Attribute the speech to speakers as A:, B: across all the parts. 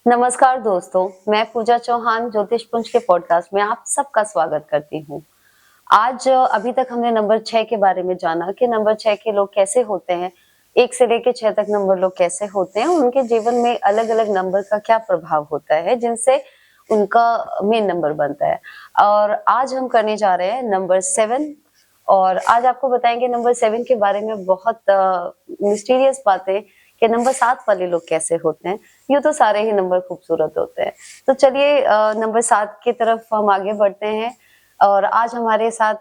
A: नमस्कार दोस्तों, मैं पूजा चौहान ज्योतिष पुंज के पॉडकास्ट में आप सबका स्वागत करती हूँ। आज अभी तक हमने नंबर 6 के बारे में जाना कि नंबर 6 के लोग कैसे होते हैं, 1 से लेके 6 तक नंबर लोग कैसे होते हैं, उनके जीवन में अलग-अलग नंबर का क्या प्रभाव होता है, जिनसे उनका मेन नंबर बनता है। और आज हम करने जा रहे हैं नंबर 7 और आज आपको बताएंगे नंबर 7 के बारे में बहुत मिस्टीरियस बातें कि नंबर 7 वाले लोग कैसे होते हैं। यूँ तो सारे ही नंबर खूबसूरत होते हैं। तो चलिए नंबर 7 की तरफ हम आगे बढ़ते हैं और आज हमारे साथ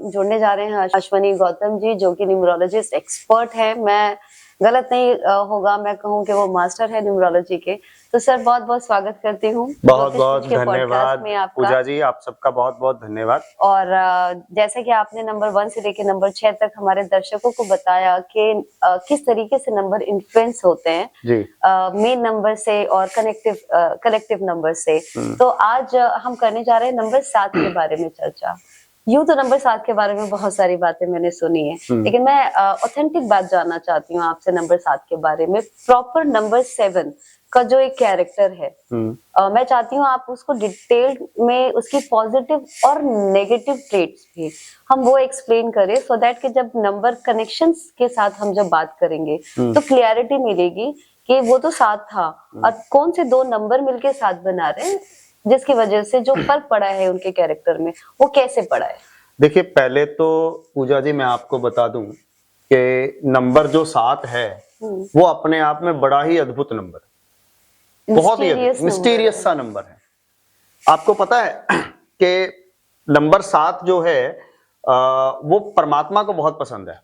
A: जुड़ने जा रहे हैं अश्वनी गौतम जी, जो कि न्यूमरोलॉजिस्ट एक्सपर्ट हैं। मैं गलत नहीं होगा मैं कहूँ कि वो मास्टर है न्यूमरोलॉजी के। तो सर बहुत-बहुत स्वागत करती हूँ ज्योतिष
B: बहुत-बहुत
A: पुंज के पॉडकास्ट
B: धन्यवाद
A: में आपका।
B: पूजा जी, आप सबका बहुत-बहुत धन्यवाद।
A: और जैसे कि आपने नंबर 1 से लेके नंबर 6 तक हमारे दर्शकों को बताया कि किस तरीके से नंबर इन्फ्लुएंस होते हैं
B: जी।
A: मेन नंबर से और कलेक्टिव नंबर से। तो आज हम करने जा रहे हैं नंबर 7 के बारे में चर्चा। यूं तो नंबर 7 के बारे में बहुत सारी बातें मैंने सुनी है, लेकिन मैं ऑथेंटिक बात जानना चाहती हूँ आपसे नंबर 7 के बारे में। प्रॉपर नंबर 7 का जो एक कैरेक्टर है, मैं चाहती हूँ आप उसको डिटेल में उसकी पॉजिटिव और नेगेटिव ट्रेट्स भी हम वो एक्सप्लेन करें, सो दैट कि जब नंबर कनेक्शंस के साथ हम जब बात करेंगे तो क्लियरिटी मिलेगी कि वो तो 7 था और कौन से दो नंबर मिलके 7 बना रहे हैं, जिसकी वजह से जो फर्क पड़ा है उनके कैरेक्टर में वो कैसे पड़ा है।
B: देखिए, पहले तो पूजा जी मैं आपको बता दूं कि नंबर जो 7 है वो अपने आप में बड़ा ही अद्भुत नंबर है, बहुत ही मिस्टीरियस सा नंबर है। आपको पता है कि नंबर 7 जो है वो परमात्मा को बहुत पसंद है,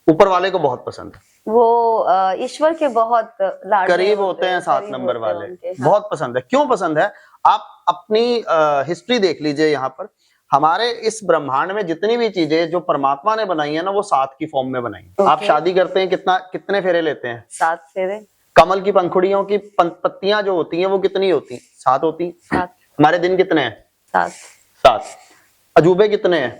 B: ऊपर वाले को बहुत पसंद है।
A: वो ईश्वर के बहुत
B: करीब होते हैं 7 नंबर वाले, बहुत पसंद है। क्यों पसंद है? आप अपनी हिस्ट्री देख लीजिए। यहाँ पर हमारे इस ब्रह्मांड में जितनी भी चीजें जो परमात्मा ने बनाई है ना, वो 7 की फॉर्म में बनाई है। आप शादी करते हैं, कितने फेरे लेते हैं?
A: 7 फेरे।
B: कमल की पंखुड़ियों की पत्तियां जो होती हैं वो कितनी होती? 7 होती।
A: 7।
B: हमारे दिन कितने हैं?
A: 7।
B: अजूबे कितने हैं?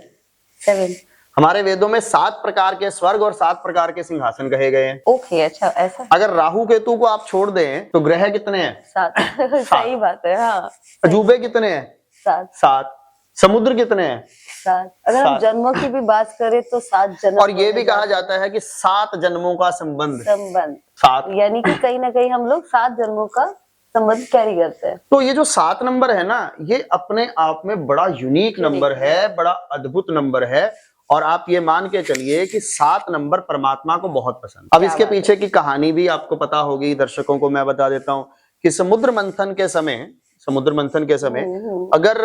A: 7।
B: हमारे वेदों में 7 प्रकार के स्वर्ग और 7 प्रकार के सिंहासन कहे गए हैं।
A: ओके, अच्छा ऐसा।
B: अगर राहु केतु को आप छोड़ दें तो ग्रह कितने हैं?
A: 7। सही बात है। हाँ,
B: अजूबे कितने हैं?
A: 7।
B: समुद्र कितने हैं?
A: 7। अगर हम जन्मों की भी बात करें तो 7 जन्म।
B: और ये भी कहा जाता है कि 7 जन्मों का संबंध 7,
A: यानी कि कहीं ना कहीं हम लोग 7 जन्मों का संबंध कैरी करते हैं।
B: तो ये जो 7 नंबर है ना, ये अपने आप में बड़ा यूनिक नंबर है, बड़ा अद्भुत नंबर है। और आप ये मान के चलिए कि 7 नंबर परमात्मा को बहुत पसंद। अब इसके पीछे की कहानी भी आपको पता होगी, दर्शकों को मैं बता देता हूं कि समुद्र मंथन के समय अगर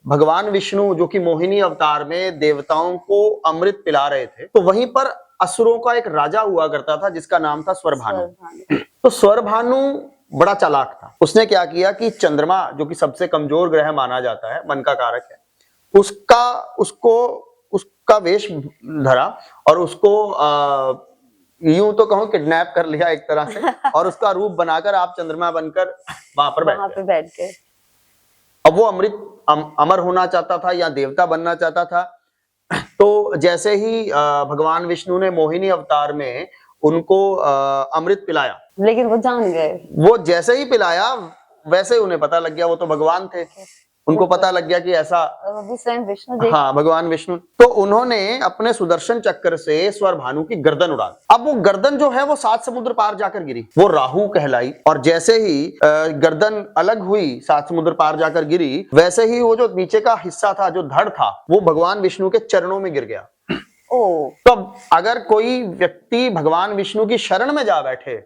B: भगवान विष्णु जो कि मोहिनी अवतार में देवताओं को अमृत पिला रहे थे, तो वहीं पर असुरों का एक राजा हुआ करता था जिसका नाम था स्वरभानु। तो स्वरभानु बड़ा चालाक था। उसने क्या किया कि चंद्रमा जो कि सबसे कमजोर ग्रह माना जाता है, मन का कारक है, उसका वेश धरा और उसको यूं तो कहूं किडनैप कर लिया एक तरह से और उसका रूप बनाकर आप चंद्रमा बनकर वहां पर बैठ गए। अब वो अमर होना चाहता था या देवता बनना चाहता था। तो जैसे ही भगवान विष्णु ने मोहिनी अवतार में उनको अमृत पिलाया, लेकिन वो जान गए। वो जैसे ही पिलाया वैसे ही उन्हें पता लग गया, वो तो भगवान थे, उनको पता लग गया कि ऐसा विष्णु। हाँ, भगवान विष्णु। तो उन्होंने अपने सुदर्शन चक्र से स्वरभानु की गर्दन उड़ा दी। अब वो गर्दन जो है वो 7 समुद्र पार जाकर गिरी, वो राहु कहलाई। और जैसे ही गर्दन अलग हुई, 7 समुद्र पार जाकर गिरी, वैसे ही वो जो नीचे का हिस्सा था, जो धड़ था, वो भगवान विष्णु के चरणों में गिर गया। तो अगर कोई व्यक्ति भगवान विष्णु की शरण में जा बैठे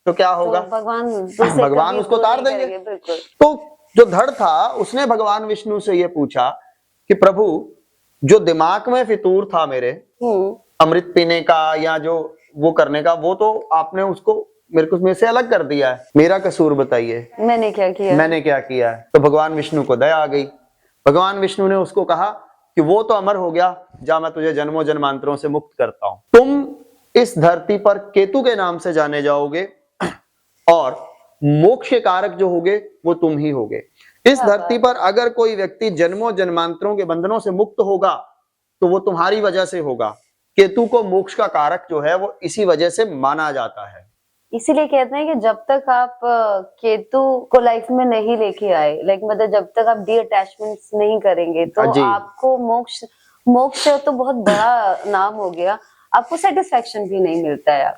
B: तो क्या होगा? तो भगवान उसको उतार देंगे। तो जो धड़ था उसने भगवान विष्णु से ये पूछा कि प्रभु, जो दिमाग में फितूर था मेरे अमृत पीने का या जो वो करने का, वो तो आपने उसको मेरे को में से अलग कर दिया है, मेरा कसूर बताइए, मैंने क्या किया है? तो भगवान विष्णु को दया आ गई। भगवान विष्णु ने उसको कहा कि वो तो अमर हो गया, जा मैं तुझे जन्मों जन्मांतरों से मुक्त करता हूं। तुम इस धरती पर केतु के नाम से जाने जाओगे और मोक्ष के कारक जो होगे वो तुम ही होगे। इस धरती पर अगर कोई व्यक्ति जन्मों जन्मांतरों के बंधनों से मुक्त होगा तो वो तुम्हारी वजह से होगा। केतु को मोक्ष का कारक जो है वो इसी वजह से माना जाता है।
A: इसीलिए कहते हैं कि जब तक आप केतु को लाइफ में नहीं लेके आए, लाइक मतलब जब तक आप डी अटैचमेंट्स नहीं करेंगे तो
B: जी।
A: आपको मोक्ष मोक्ष तो बहुत बड़ा नाम हो गया, आपको सेटिस्फेक्शन भी नहीं मिलता है।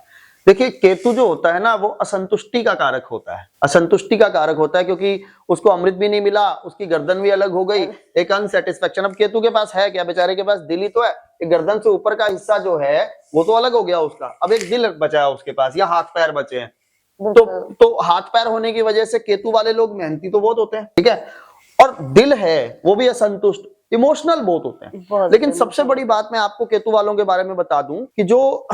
B: देखिए केतु जो होता है ना वो असंतुष्टि का कारक होता है, असंतुष्टि का कारक होता है, क्योंकि उसको अमृत भी नहीं मिला, उसकी गर्दन भी अलग हो गई, एक अनसेटिस्फेक्शन। अब केतु के पास है क्या, बेचारे के पास दिल ही तो है, एक गर्दन से ऊपर का हिस्सा जो है वो तो अलग हो गया उसका, अब एक दिल बचा है उसके पास या हाथ पैर बचे हैं। तो हाथ पैर होने की वजह से केतु वाले लोग मेहनती तो बहुत होते हैं, ठीक है, और दिल है वो भी असंतुष्ट, इमोशनल बहुत होते हैं। लेकिन सबसे बड़ी बात मैं आपको केतु वालों के बारे में बता दूं कि जो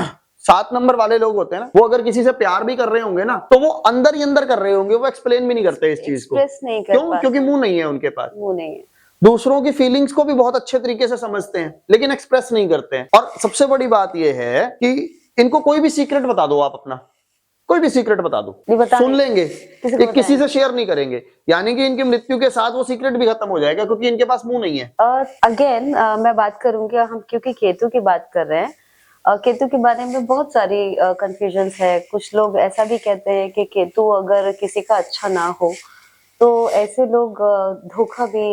B: 7 नंबर वाले लोग होते हैं ना, वो अगर किसी से प्यार भी कर रहे होंगे ना तो वो अंदर ही अंदर कर रहे होंगे, वो एक्सप्लेन भी नहीं करते इस चीज को। क्यों? क्योंकि मुंह नहीं है उनके पास, मुंह नहीं है। दूसरों की फीलिंग्स को भी बहुत अच्छे तरीके से समझते हैं लेकिन एक्सप्रेस नहीं करते हैं। और सबसे बड़ी बात यह है कि इनको कोई भी सीक्रेट बता दो आप अपना, कोई भी सीक्रेट बता दो, सुन लेंगे, किसी से शेयर नहीं करेंगे, यानी कि इनकी मृत्यु के साथ वो सीक्रेट भी खत्म हो जाएगा क्योंकि इनके पास मुंह नहीं है।
A: अगेन मैं बात करूंगी, हम क्योंकि केतु की बात कर रहे हैं, केतु के बारे में बहुत सारी कंफ्यूजन्स है। कुछ लोग ऐसा भी कहते हैं कि केतु अगर किसी का अच्छा ना हो तो ऐसे लोग धोखा भी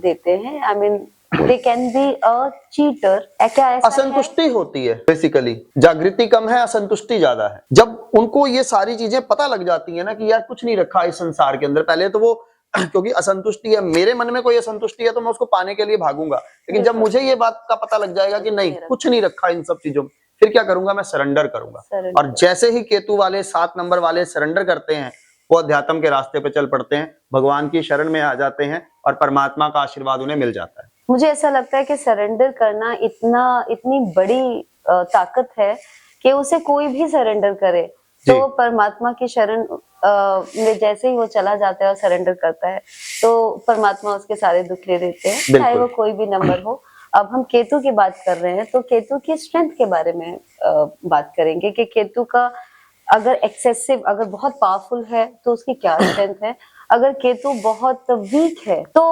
A: देते हैं। I mean they can be a cheater. क्या ऐसा
B: असंतुष्टि होती है बेसिकली, जागृति कम है, असंतुष्टि ज्यादा है। जब उनको ये सारी चीजें पता लग जाती है ना कि यार कुछ नहीं रखा इस संसार के अंदर, पहले तो वो क्योंकि असंतुष्टि है, मेरे मन में कोई असंतुष्टि है तो मैं उसको पाने के लिए भागूंगा, लेकिन जब मुझे ये बात का पता लग जाएगा कि नहीं कुछ नहीं रखा इन सब चीजों में, फिर क्या करूंगा, मैं सरेंडर करूंगा। और जैसे ही केतु वाले 7 नंबर वाले सरेंडर करते हैं वो अध्यात्म के रास्ते पे चल पड़ते हैं, भगवान की शरण में आ जाते हैं और परमात्मा का आशीर्वाद उन्हें मिल जाता है।
A: मुझे ऐसा लगता है कि सरेंडर करना इतनी बड़ी ताकत है कि उसे कोई भी सरेंडर करे तो परमात्मा की शरण में जैसे ही वो चला जाता है और सरेंडर करता है तो परमात्मा उसके सारे दुख ले देते हैं, चाहे वो कोई भी नंबर हो। अब हम केतु की बात कर रहे हैं तो केतु की स्ट्रेंथ के बारे में बात करेंगे कि केतु का अगर एक्सेसिव, अगर बहुत पावरफुल है तो उसकी क्या स्ट्रेंथ है, अगर केतु बहुत वीक है तो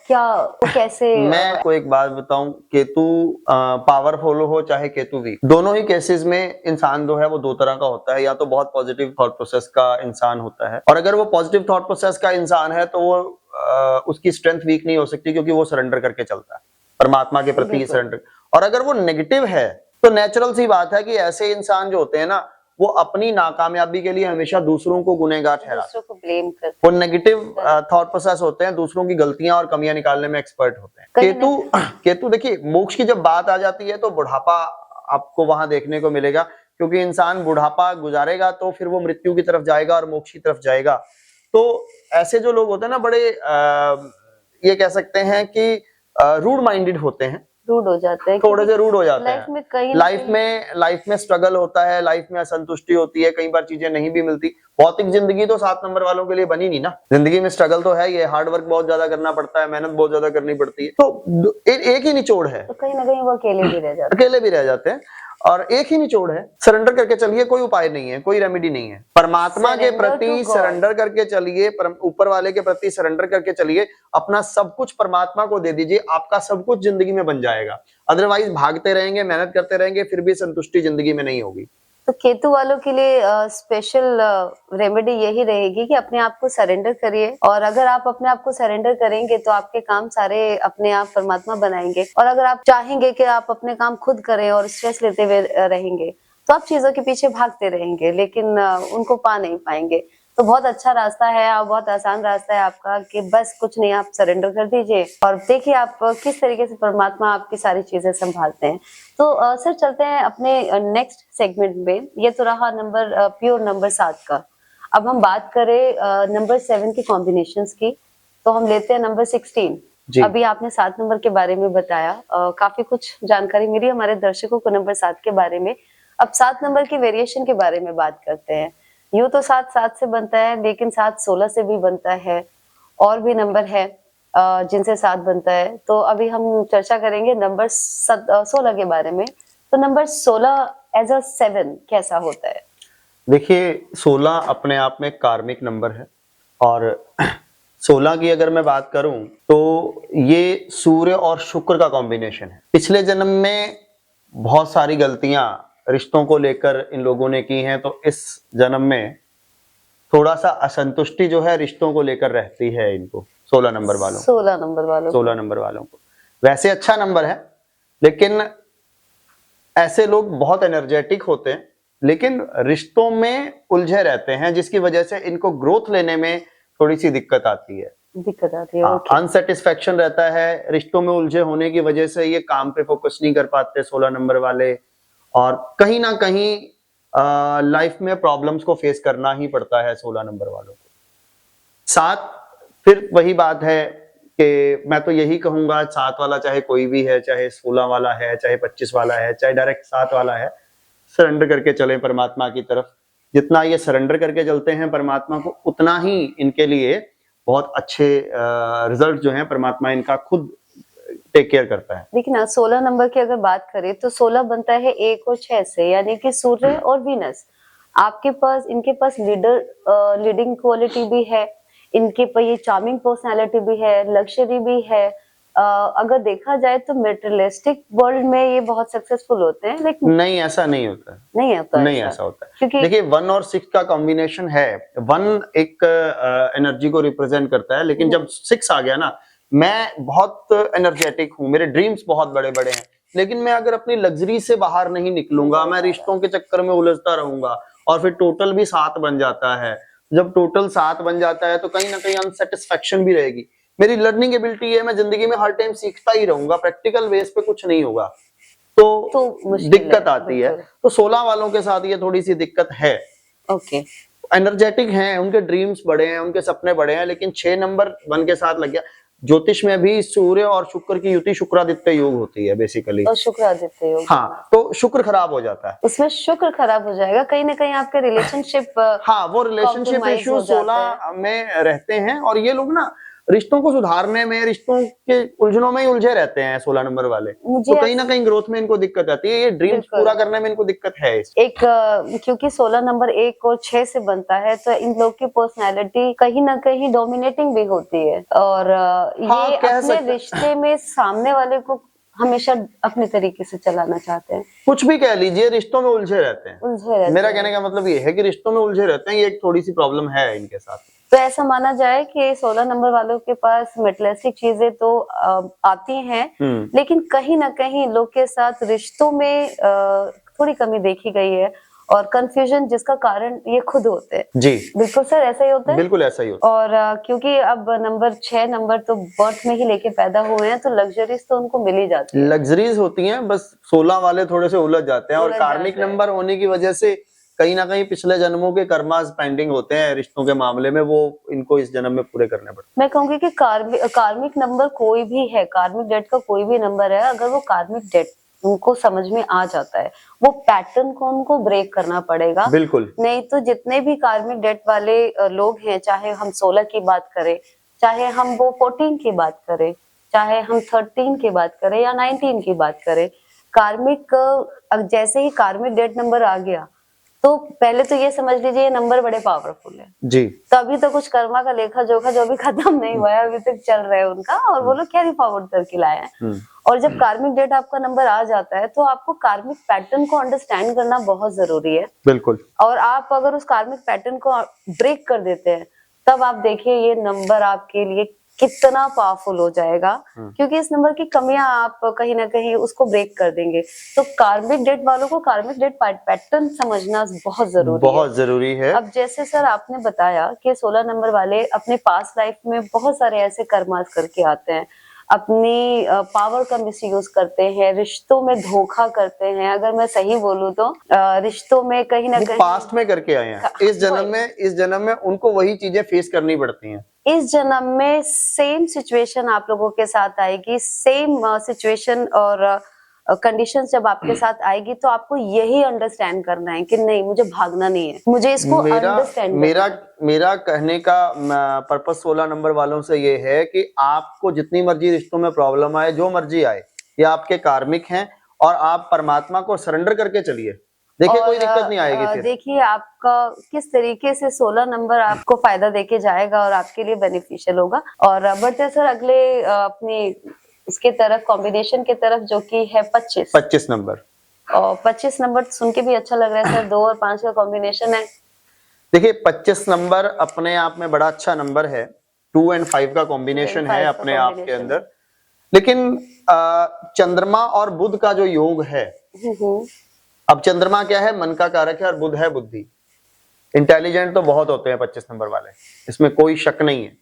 A: क्या कैसे।
B: मैं आपको एक बात बताऊं, केतु पावरफुल हो चाहे केतु वीक, दोनों ही केसेस में इंसान जो है वो दो तरह का होता है। या तो बहुत पॉजिटिव थॉट प्रोसेस का इंसान होता है, और अगर वो पॉजिटिव थॉट प्रोसेस का इंसान है तो वो उसकी स्ट्रेंथ वीक नहीं हो सकती क्योंकि वो सरेंडर करके चलता है परमात्मा के प्रति सरेंडर। और अगर वो नेगेटिव है तो नेचुरल सी बात है कि ऐसे इंसान जो होते हैं ना वो अपनी नाकामयाबी के लिए हमेशा दूसरों को गुनहगार ठहराते हैं, वो नेगेटिव थॉट प्रोसेस होते हैं, दूसरों की गलतियां और कमियां निकालने में एक्सपर्ट होते हैं। केतु देखिए मोक्ष की जब बात आ जाती है तो बुढ़ापा आपको वहां देखने को मिलेगा, क्योंकि इंसान बुढ़ापा गुजारेगा तो फिर वो मृत्यु की तरफ जाएगा और मोक्ष की तरफ जाएगा। तो ऐसे जो लोग होते हैं ना बड़े ये कह सकते हैं कि रूड माइंडेड होते हैं,
A: रूड हो जाते हैं,
B: थोड़े से रूड हो जाते हैं। लाइफ में स्ट्रगल होता है, लाइफ में असंतुष्टि होती है, कई बार चीजें नहीं भी मिलती। भौतिक जिंदगी तो 7 नंबर वालों के लिए बनी नहीं ना, जिंदगी में स्ट्रगल तो है, ये हार्ड वर्क बहुत ज्यादा करना पड़ता है, मेहनत बहुत ज्यादा करनी पड़ती है। तो एक ही निचोड़ है,
A: तो कहीं ना कहीं वो
B: अकेले भी रह जाते हैं और एक ही निचोड़ है, सरेंडर करके चलिए, कोई उपाय नहीं है, कोई रेमेडी नहीं है। परमात्मा के प्रति सरेंडर करके चलिए, ऊपर वाले के प्रति सरेंडर करके चलिए, अपना सब कुछ परमात्मा को दे दीजिए, आपका सब कुछ जिंदगी में बन जाएगा। अदरवाइज भागते रहेंगे, मेहनत करते रहेंगे, फिर भी संतुष्टि जिंदगी में नहीं होगी।
A: तो केतु वालों के लिए स्पेशल रेमेडी यही रहेगी कि अपने आप को सरेंडर करिए, और अगर आप अपने आप को सरेंडर करेंगे तो आपके काम सारे अपने आप परमात्मा बनाएंगे। और अगर आप चाहेंगे कि आप अपने काम खुद करें और स्ट्रेस लेते हुए रहेंगे तो आप चीजों के पीछे भागते रहेंगे लेकिन उनको पा नहीं पाएंगे। तो बहुत अच्छा रास्ता है और बहुत आसान रास्ता है आपका कि बस कुछ नहीं, आप सरेंडर कर दीजिए और देखिए आप किस तरीके से परमात्मा आपकी सारी चीजें संभालते हैं। तो सर चलते हैं अपने नेक्स्ट सेगमेंट में। ये तो रहा नंबर प्योर नंबर 7 का। अब हम बात करें नंबर 7 की कॉम्बिनेशंस की, तो हम लेते हैं नंबर 16। अभी आपने 7 नंबर के बारे में बताया, काफी कुछ जानकारी मिली हमारे दर्शकों को नंबर 7 के बारे में। अब 7 नंबर की वेरिएशन के बारे में बात करते हैं। यूं तो 7 से बनता है, लेकिन 7 16 से भी बनता है, और भी नंबर है जिनसे 7 बनता है। तो अभी हम चर्चा करेंगे नंबर 16 के बारे में। तो नंबर 16 एज अ 7 कैसा होता है?
B: देखिए 16 अपने आप में कार्मिक नंबर है, और 16 की अगर मैं बात करूं तो ये सूर्य और शुक्र का कॉम्बिनेशन है। पिछले जन्म में बहुत सारी गलतियां रिश्तों को लेकर इन लोगों ने की हैं, तो इस जन्म में थोड़ा सा असंतुष्टि जो है रिश्तों को लेकर रहती है इनको, 16 नंबर वालों 16 नंबर वालों को। वैसे अच्छा नंबर है, लेकिन ऐसे लोग बहुत एनर्जेटिक होते हैं, लेकिन रिश्तों में उलझे रहते हैं, जिसकी वजह से इनको ग्रोथ लेने में थोड़ी सी दिक्कत आती है। अनसेटिस्फेक्शन रहता है, रिश्तों में उलझे होने की वजह से ये काम पे फोकस नहीं कर पाते 16 नंबर वाले, और कहीं ना कहीं लाइफ में प्रॉब्लम्स को फेस करना ही पड़ता है 16 नंबर वालों को। साथ फिर वही बात है कि मैं तो यही कहूंगा, 7 वाला चाहे कोई भी है, चाहे 16 वाला है, चाहे 25 वाला है, चाहे डायरेक्ट 7 वाला है, सरेंडर करके चले परमात्मा की तरफ। जितना ये सरेंडर करके चलते हैं परमात्मा को, उतना ही इनके लिए बहुत अच्छे रिजल्ट जो हैं परमात्मा इनका खुद टेक केयर करता है।
A: देखिए ना, 16 नंबर की अगर बात करें तो 16 बनता है 1 और 6 से, यानी कि सूर्य और वीनस। आपके पास, इनके पास लीडिंग क्वालिटी भी है, इनके पास ये चार्मिंग पर्सनालिटी भी है, लग्जरी भी है। अगर देखा जाए तो मटेरियलिस्टिक वर्ल्ड में ये बहुत सक्सेसफुल होते हैं, लेकिन
B: नहीं, ऐसा नहीं होता है। नहीं ऐसा होता है,
A: क्योंकि
B: देखिए 1 और 6 का कॉम्बिनेशन है। 1 एक एनर्जी को रिप्रेजेंट करता है, लेकिन जब 6 आ गया ना, मैं बहुत एनर्जेटिक हूँ, मेरे ड्रीम्स बहुत बड़े बड़े हैं, लेकिन मैं अगर अपनी लग्जरी से बाहर नहीं निकलूंगा, मैं रिश्तों के चक्कर में उलझता रहूंगा, और फिर टोटल भी 7 बन जाता है। जब टोटल 7 बन जाता है तो कहीं ना कहीं अनसेटिस्फेक्शन भी रहेगी। मेरी लर्निंग एबिलिटी है, मैं जिंदगी में हर टाइम सीखता ही रहूंगा, प्रैक्टिकल बेस पे कुछ नहीं होगा, तो दिक्कत आती है। तो 16 वालों के साथ ये थोड़ी सी दिक्कत है।
A: ओके,
B: एनर्जेटिक हैं, उनके ड्रीम्स बड़े हैं, उनके सपने बड़े हैं, लेकिन 6 नंबर 1 के साथ लग गया। ज्योतिष में भी सूर्य और शुक्र की युति शुक्रादित्य योग होती है बेसिकली,
A: और शुक्रादित्य योग।
B: हाँ, तो शुक्र खराब हो जाता है,
A: उसमें शुक्र खराब हो जाएगा, कहीं ना कहीं आपके रिलेशनशिप
B: हाँ, वो रिलेशनशिप इश्यू 16 में रहते हैं, और ये लोग ना रिश्तों को सुधारने में, रिश्तों के उलझनों में ही उलझे रहते हैं 16 नंबर वाले। तो कहीं ना कहीं ग्रोथ में इनको दिक्कत आती है, ये ड्रीम्स पूरा करने में इनको दिक्कत है।
A: क्योंकि 16 नंबर 1 और 6 से बनता है, तो इन लोग की पर्सनैलिटी कहीं ना कहीं डोमिनेटिंग भी होती है, और ये अपने रिश्ते में सामने वाले को हमेशा अपने तरीके से चलाना चाहते हैं।
B: कुछ भी कह लीजिए, रिश्तों में उलझे रहते हैं। मेरा कहने का मतलब ये है कि रिश्तों में उलझे रहते हैं, ये एक थोड़ी सी प्रॉब्लम है इनके साथ।
A: तो ऐसा माना जाए कि 16 नंबर वालों के पास मेटेरियलिस्टिक चीजें तो आती हैं, लेकिन कहीं ना कहीं लोग के साथ रिश्तों में थोड़ी कमी देखी गई है, और कंफ्यूजन जिसका कारण ये खुद होते हैं।
B: जी
A: बिल्कुल सर, ऐसा ही होता है।
B: बिल्कुल ऐसा ही होता है।
A: और क्योंकि अब नंबर 6 नंबर तो बर्थ में ही लेके पैदा हुए हैं, तो लग्जरीज तो उनको मिल ही जाती है।
B: लग्जरीज होती हैं, बस 16 वाले थोड़े से उलझ जाते हैं, और कार्मिक नंबर होने की वजह से कहीं ना कहीं पिछले जन्मों के कर्मास पेंडिंग होते हैं रिश्तों के मामले में, वो इनको इस जन्म में पूरे करने पड़ते हैं।
A: मैं कहूंगी कि कार्मिक नंबर कोई भी है, कार्मिक डेट का कोई भी नंबर है, अगर वो कार्मिक डेट उनको समझ में आ जाता है, वो पैटर्न को उनको ब्रेक करना पड़ेगा।
B: बिल्कुल,
A: नहीं तो जितने भी कार्मिक डेट वाले लोग हैं, चाहे हम 16 की बात करें, चाहे हम वो 14 की बात करें, चाहे हम 13 की बात करें या 19 की बात करें, कार्मिक जैसे ही कार्मिक डेट नंबर आ गया, तो पहले तो ये समझ लीजिए ये नंबर बड़े पावरफुल है
B: जी।
A: तो अभी तो कुछ कर्मा का लेखा जोखा जो अभी खत्म नहीं हुआ है, अभी तक चल रहा है उनका, और वो लोग कैरी फॉरवर्ड करके लाए हैं। और जब कार्मिक डेट आपका नंबर आ जाता है, तो आपको कार्मिक पैटर्न को अंडरस्टैंड करना बहुत जरूरी है।
B: बिल्कुल, और
A: आप अगर उस कार्मिक पैटर्न को ब्रेक कर देते हैं, तब आप देखिए ये नंबर आपके लिए कितना पावरफुल हो जाएगा, क्योंकि इस नंबर की कमियां आप कहीं ना कहीं उसको ब्रेक कर देंगे। तो कार्मिक डेट वालों को कार्मिक डेट पैटर्न समझना बहुत जरूरी है। अब जैसे सर आपने बताया कि 16 नंबर वाले अपने पास्ट लाइफ में बहुत सारे ऐसे कर्मास करके आते हैं, अपनी पावर का मिसयूज करते हैं, रिश्तों में धोखा करते हैं। अगर मैं सही बोलूं तो रिश्तों में कहीं ना कहीं
B: पास्ट में करके आए हैं, इस जन्म में उनको वही चीजें फेस करनी पड़ती हैं।
A: इस जन्म में सेम सिचुएशन आप लोगों के साथ आएगी, सेम सिचुएशन और कंडीशंस जब आपके साथ आएगी, तो आपको यही अंडरस्टैंड करना है कि नहीं, मुझे भागना नहीं है, मुझे इसको अंडरस्टैंड।
B: मेरा कहने का पर्पस 16 नंबर वालों से ये है कि आपको जितनी मर्जी रिश्तों में प्रॉब्लम आए, जो मर्जी आए, ये आपके कार्मिक हैं, और आप परमात्मा को सरेंडर करके चलिए, देखिए कोई दिक्कत नहीं आएगी फिर।
A: देखिए आपका किस तरीके से 16 नंबर आपको फायदा देके जाएगा और आपके लिए बेनिफिशियल होगा। और बढ़ते सर अगले अपनी उसके तरफ, कॉम्बिनेशन के तरफ, जो कि है 25
B: नंबर।
A: और 25 नंबर सुन के भी अच्छा लग रहा है सर, 2 और 5 का कॉम्बिनेशन है।
B: देखिए 25 नंबर अपने आप में बड़ा अच्छा नंबर है, 2 एंड 5 का कॉम्बिनेशन है अपने आप के अंदर। लेकिन चंद्रमा और बुध का जो योग है, अब चंद्रमा क्या है, मन का कारक है, और बुध है बुद्धि। इंटेलिजेंट तो बहुत होते हैं 25 नंबर वाले, इसमें कोई शक नहीं है,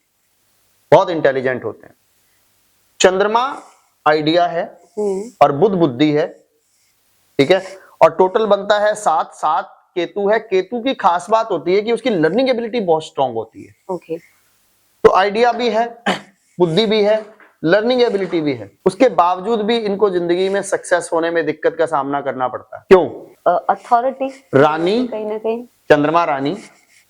B: बहुत इंटेलिजेंट होते हैं। चंद्रमा आइडिया है और बुध बुद्धि है, ठीक है, और टोटल बनता है 7। 7 केतु है। केतु की खास बात होती है कि उसकी लर्निंग एबिलिटी बहुत स्ट्रांग होती है।
A: ओके।
B: तो आइडिया भी है, बुद्धि भी है, लर्निंग एबिलिटी भी है, उसके बावजूद भी इनको जिंदगी में सक्सेस होने में दिक्कत का सामना करना पड़ता है। क्यों?
A: अथॉरिटी,
B: रानी,
A: कहीं ना कहीं
B: चंद्रमा रानी,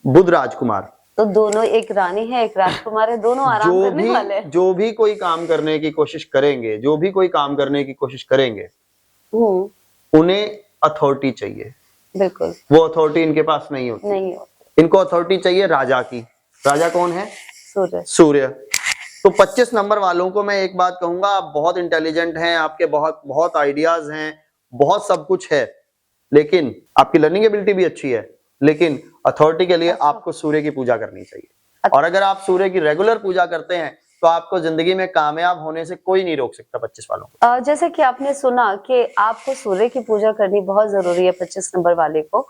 B: बुध राजकुमार,
A: तो दोनों, एक रानी है एक राजकुमार है, दोनों आराम करने वाले हैं।
B: जो भी कोई काम करने की कोशिश करेंगे, जो भी कोई काम करने की कोशिश करेंगे, उन्हें अथॉरिटी चाहिए।
A: बिल्कुल।
B: वो अथॉरिटी इनके पास नहीं होती। इनको अथॉरिटी चाहिए राजा की। राजा कौन है?
A: सूर्य।
B: सूर्य। तो 25 नंबर वालों को मैं एक बात कहूंगा, आप बहुत इंटेलिजेंट हैं, आपके बहुत बहुत आइडियाज हैं, बहुत सब कुछ है, लेकिन आपकी लर्निंग एबिलिटी भी अच्छी है, लेकिन अथॉरिटी के लिए आपको सूर्य की पूजा करनी चाहिए। और अगर आप सूर्य की रेगुलर पूजा करते हैं तो आपको जिंदगी में कामयाब होने से कोई नहीं रोक सकता 25 वालों को।
A: जैसे कि आपने सुना कि आपको सूर्य की पूजा करनी बहुत जरूरी है 25 नंबर वाले को,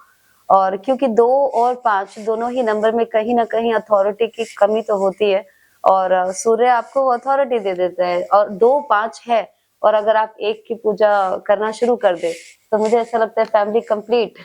A: और क्योंकि 2 और 5 दोनों ही नंबर में कहीं ना कहीं अथॉरिटी की कमी तो होती है, और सूर्य आपको अथॉरिटी दे देता है, और 2 5 है, और अगर आप एक की पूजा करना शुरू कर दे तो मुझे ऐसा लगता है फैमिली कंप्लीट।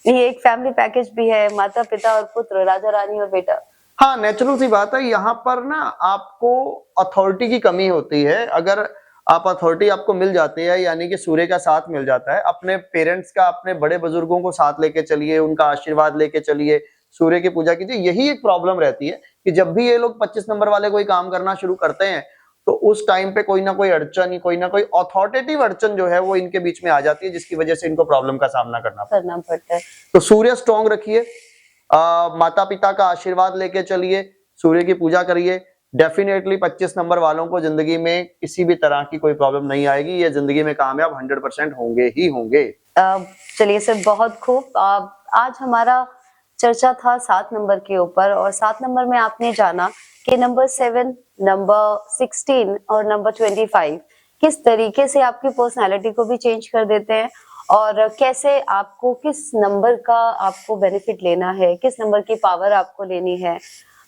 A: ये एक फैमिली पैकेज भी है, माता पिता और पुत्र, राजा रानी और बेटा।
B: हाँ, नेचुरल सी बात है। यहाँ पर ना आपको अथॉरिटी की कमी होती है। अगर आप अथॉरिटी आपको मिल जाती है, यानी कि सूर्य का साथ मिल जाता है, अपने पेरेंट्स का, अपने बड़े बुजुर्गों को साथ लेके चलिए, उनका आशीर्वाद लेके चलिए, सूर्य की पूजा कीजिए। यही एक प्रॉब्लम रहती है कि जब भी ये लोग 25 नंबर वाले कोई काम करना शुरू करते हैं तो उस टाइम पे कोई ना कोई अड़चन, कोई ना कोई अथॉरिटेटिव अड़चन जो है वो इनके बीच में आ जाती है, जिसकी वजह से इनको प्रॉब्लम का सामना करना
A: पड़ता है।
B: तो सूर्य स्ट्रॉन्ग रखिए, माता पिता का आशीर्वाद लेके चलिए, सूर्य की पूजा करिए। डेफिनेटली 25 नंबर वालों को जिंदगी में किसी भी तरह की कोई प्रॉब्लम नहीं आएगी, ये जिंदगी में कामयाब 100% होंगे ही होंगे।
A: चलिए सर, बहुत खूब। आज हमारा चर्चा था 7 नंबर के ऊपर, और 7 नंबर में आपने जाना कि नंबर 7, नंबर 16 और नंबर 25 किस तरीके से आपकी पर्सनालिटी को भी चेंज कर देते हैं, और कैसे आपको किस नंबर का आपको बेनिफिट लेना है, किस नंबर की पावर आपको लेनी है,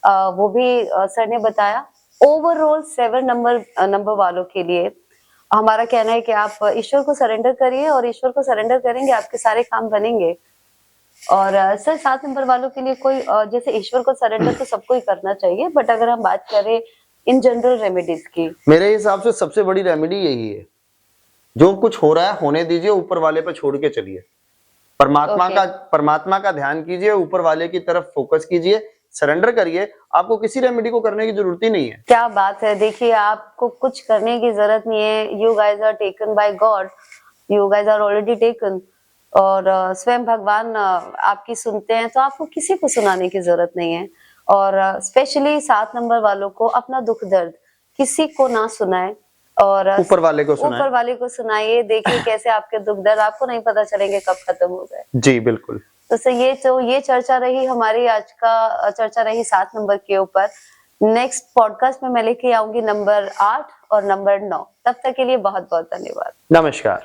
A: वो भी सर ने बताया। ओवरऑल 7 नंबर वालों के लिए हमारा कहना है कि आप ईश्वर को सरेंडर करिए, और ईश्वर को सरेंडर करेंगे आपके सारे काम बनेंगे। और सर 7 नंबर वालों के लिए कोई जैसे ईश्वर को सरेंडर तो सबको ही करना चाहिए, बट अगर हम बात करें इन जनरल रेमेडीज की,
B: मेरे हिसाब से सबसे बड़ी रेमेडी यही है, जो कुछ हो रहा है होने दीजिए, ऊपर वाले पे छोड़ के चलिए। परमात्मा का ध्यान कीजिए, ऊपर वाले की तरफ फोकस कीजिए, सरेंडर करिए। आपको किसी रेमेडी को करने की जरूरत ही नहीं है।
A: क्या बात है। देखिए, आपको कुछ करने की जरूरत नहीं है। You guys are taken by God, you guys are already taken, और स्वयं भगवान आपकी सुनते हैं, तो आपको किसी को सुनाने की जरूरत नहीं है। और स्पेशली 7 नंबर वालों को अपना दुख दर्द किसी को ना सुनाए, और
B: ऊपर वाले को
A: सुनाइए। देखिए कैसे आपके दुख दर्द आपको नहीं पता चलेंगे कब खत्म हो गए।
B: जी बिल्कुल।
A: तो ये चर्चा रही हमारी, आज का चर्चा रही 7 नंबर के ऊपर। नेक्स्ट पॉडकास्ट में मैं लेके आऊंगी नंबर 8 और नंबर 9। तब तक के लिए बहुत बहुत धन्यवाद।
B: नमस्कार।